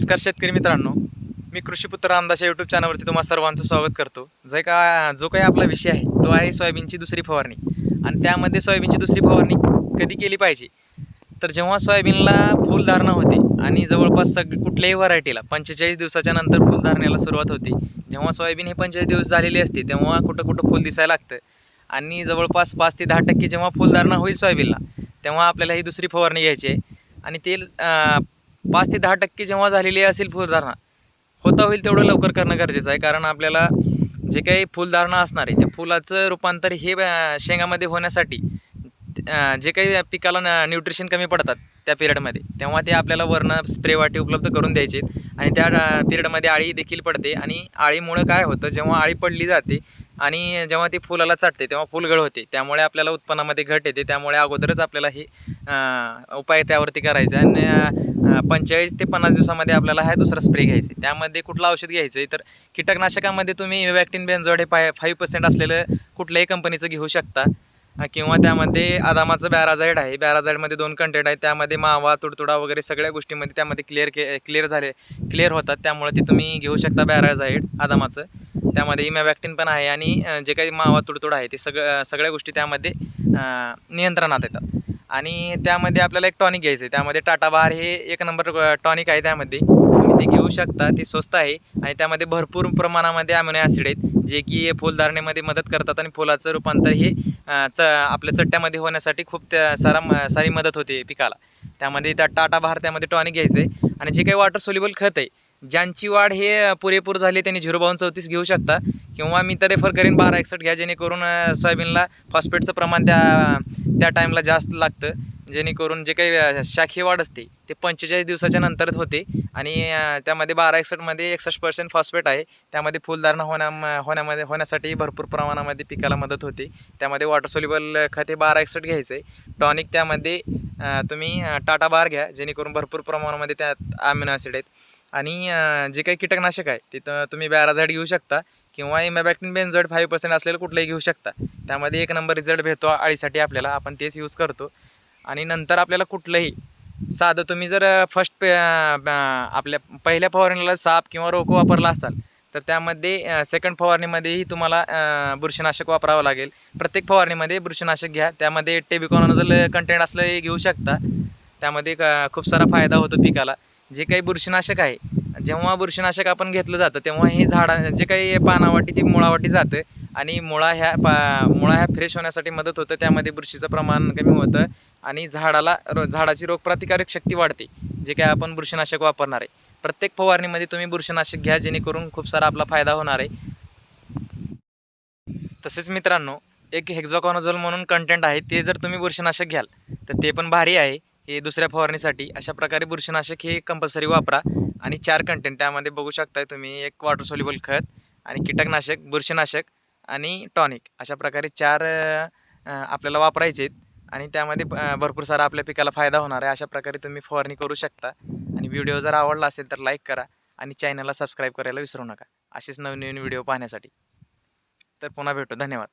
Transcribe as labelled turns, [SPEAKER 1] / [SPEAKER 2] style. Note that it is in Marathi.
[SPEAKER 1] नमस्कार शेतकरी मित्रांनो, मी कृषीपुत्र रामदास या यूट्यूब चॅनलवरती तुम्हा सर्वांचं स्वागत करतो. जो काही आपला विषय आहे तो आहे सोयाबीनची दुसरी फवारणी. आणि त्यामध्ये सोयाबीनची दुसरी फवारणी कधी केली पाहिजे, तर जेव्हा सोयाबीनला फुलधारणा होते आणि जवळपास कुठल्याही व्हरायटीला 45 दिवसाच्या नंतर फुलधारण्याला सुरुवात होते. जेव्हा सोयाबीन हे 45 दिवस झालेली असते तेव्हा कुठं कुठं फुल दिसायला लागतं आणि जवळपास 5 ते 10% जेव्हा फुलधारणा होईल सोयाबीनला, तेव्हा आपल्याला ही दुसरी फवारणी घ्यायची आहे. आणि ते 5 ते 10% जेव्हा झालेली असेल फुलधारणा, होता होईल तेवढं लवकर करणं गरजेचं आहे. कारण आपल्याला जे काही फुलधारणा असणार आहे त्या फुलाचं रूपांतर हे शेंगामध्ये होण्यासाठी जे काही पिकाला न्यूट्रिशन कमी पडतात त्या पिरियडमध्ये, तेव्हा ते आपल्याला वरनं स्प्रे वाटी उपलब्ध करून द्यायचे आहेत. आणि त्या पिरियडमध्ये आळी देखील पडते आणि आळीमुळं काय होतं, जेव्हा आळी पडली जाते आणि जेव्हा ती फुलाला चाटते तेव्हा फुलगळ होते, त्यामुळे आपल्याला उत्पन्नामध्ये घट येते. त्यामुळे अगोदरच आपल्याला हे उपाय त्यावरती करायचा आणि 45 ते 50 दिवसामध्ये आपल्याला हा दुसरा स्प्रे घ्यायचा आहे. त्यामध्ये कुठलं औषध घ्यायचं आहे, तर कीटकनाशकामध्ये तुम्ही इव्हॅक्टिन बेंझोएट हे 5% असलेलं कुठल्याही कंपनीचं घेऊ शकता. किंवा त्यामध्ये आदामाचं बॅराझाईड आहे. बॅराझाईडमध्ये 2 कंटेंट आहेत. त्यामध्ये मावा, तुडतुडा वगैरे सगळ्या गोष्टीमध्ये त्यामध्ये क्लिअर होतात. त्यामुळे ते तुम्ही घेऊ शकता बॅराझाईड आदामाचं. त्यामध्ये इमॅव्हॅक्टिन पण आहे आणि जे काही मावा तुडतुडा आहे ते सगळ्या गोष्टी त्यामध्ये नियंत्रणात येतात. आणि त्यामध्ये आपल्याला एक टॉनिक घ्यायचं आहे. त्यामध्ये टाटा बहार हे 1 नंबर टॉनिक आहे. त्यामध्ये तुम्ही ते घेऊ शकता. ते स्वस्त आहे आणि त्यामध्ये भरपूर प्रमाणामध्ये अमिनो ॲसिड आहेत, जे की फुलधारणेमध्ये मदत करतात आणि फुलाचं रूपांतर हे आपल्या चट्ट्यामध्ये होण्यासाठी खूप सारी मदत होते पिकाला. त्यामध्ये त्या टाटा बहार त्यामध्ये टॉनिक घ्यायचं आहे. आणि जे काही वॉटर सोल्युबल खत आहे, ज्यांची वाढ हे पुरेपूर झाली त्यांनी 05234 घेऊ शकता. किंवा मी तर रेफर करेन 1261 घ्या, जेणेकरून सोयाबीनला फॉस्फेटचं प्रमाण त्या टाईमला जास्त लागतं. जेणेकरून जे काही शाखीय वाढ असते ते 45 दिवसाच्या नंतरच होते. आणि त्यामध्ये 1261मध्ये 61% फॉस्फेट आहे. त्यामध्ये फुलधारणा होण्यासाठी भरपूर प्रमाणामध्ये पिकाला मदत होते. त्यामध्ये वॉटर सोल्युबल खत हे 1261 घ्यायचं आहे. टॉनिक त्यामध्ये तुम्ही टाटा बहार घ्या, जेणेकरून भरपूर प्रमाणामध्ये त्यात अमिनो ॲसिड आहेत. आणि जे काही कीटकनाशक आहे तिथं तुम्ही बॅराझाईड घेऊ शकता किंवा इमॅव्हॅक्टिन बेंझोएट 5% असलेलं कुठलंही घेऊ शकता. त्यामध्ये 1 नंबर रिझल्ट भेटतो आळीसाठी आपल्याला. आपण तेच यूज करतो. आणि नंतर आपल्याला कुठलंही साधं तुम्ही जर आपल्या पहिल्या फवारणीला साप किंवा रोको वापरला असाल, तर त्यामध्ये सेकंड फवारणीमध्येही तुम्हाला बुरशीनाशक वापरावं लागेल. प्रत्येक फवारणीमध्ये बुरशीनाशक घ्या. त्यामध्ये टेबिकॉनोझोल कंटेंट असलं हे घेऊ शकता. त्यामध्ये खूप सारा फायदा होतो पिकाला. जे काही बुरशीनाशक आहे, जेव्हा बुरशीनाशक आपण घेतलं जातं तेव्हा हे जे काही पानावाटी ती मुळावाटी जातं आणि मुळा ह्या फ्रेश होण्यासाठी मदत होतं. त्यामध्ये बुरशीचं प्रमाण कमी होतं आणि झाडाची रोगप्रतिकारक शक्ती वाढते, जे काय आपण बुरशीनाशक वापरणार आहे. प्रत्येक फवारणीमध्ये तुम्ही बुरशीनाशक घ्या, जेणेकरून खूप सारा आपला फायदा होणार आहे. तसेच मित्रांनो, एक हेक्झाकॉनोझोल म्हणून कंटेंट आहे, ते जर तुम्ही बुरशीनाशक घ्याल तर ते पण भारी आहे हे दुसऱ्या फवारणीसाठी. अशा प्रकारे बुरशीनाशक हे कंपल्सरी वापरा. आणि 4 कंटेंट त्यामध्ये बघू शकताय तुम्ही, एक वॉटर सोल्युबल खत आणि कीटकनाशक, बुरशीनाशक आणि टॉनिक, अशा प्रकारे 4 आपल्याला वापरायचे आहेत. आणि त्यामध्ये भरपूर सारा आपल्या पिकाला फायदा होणार आहे. अशा प्रकारे तुम्ही फवारणी करू शकता. आणि व्हिडिओ जर आवडला असेल तर लाईक करा आणि चॅनलला सबस्क्राईब करायला विसरू नका, असेच नवीन व्हिडिओ पाहण्यासाठी. तर पुन्हा भेटू. धन्यवाद.